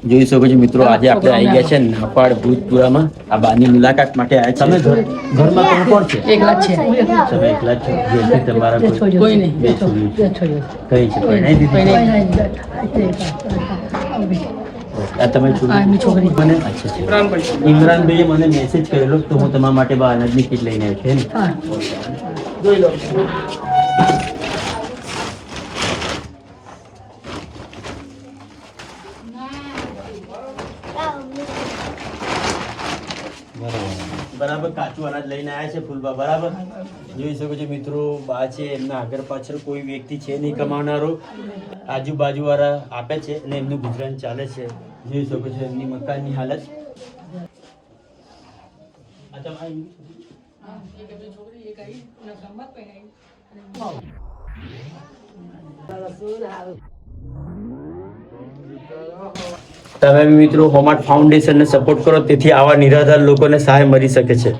જોઈ શકો છો મિત્રો, આજે આપણે આવી ગયા છે નાપાડ ભૂતપુરામાં આ બાની મુલાકાત માટે આવ્યા છે. તમે ઘરમાં કોણ કોણ છે? એકલા છે. તમે એકલા છો? જેથી તમારા કોઈ નહીં. બે છોકરી કઈ છે? પરણાઈ દીધી? આ તમે છોકરી મને અચ્છા ઇમરાનભાઈએ મને મેસેજ કરેલો તો હું તમારા માટે બા અનાજની કીટ લઈને આવ્યો છે ને. જોઈ લો. બરાબર કાચું અનાજ લઈને આવ્યા છે ફૂલબા. બરાબર જોઈ શકો છો મિત્રો, બા છે એમના આગળ પાછળ કોઈ વ્યક્તિ છે નહીં કમાવનારો, આજુબાજુ વાળા આપે છે અને એમનું ગુજરાન ચાલે છે. જોઈ શકો છો એમની મકાનની હાલત. તમે મિત્રો હોમાટ ફાઉન્ડેશનને સપોર્ટ કરો, તેથી આવા નિરાધાર લોકોને સહાય મળી શકે છે.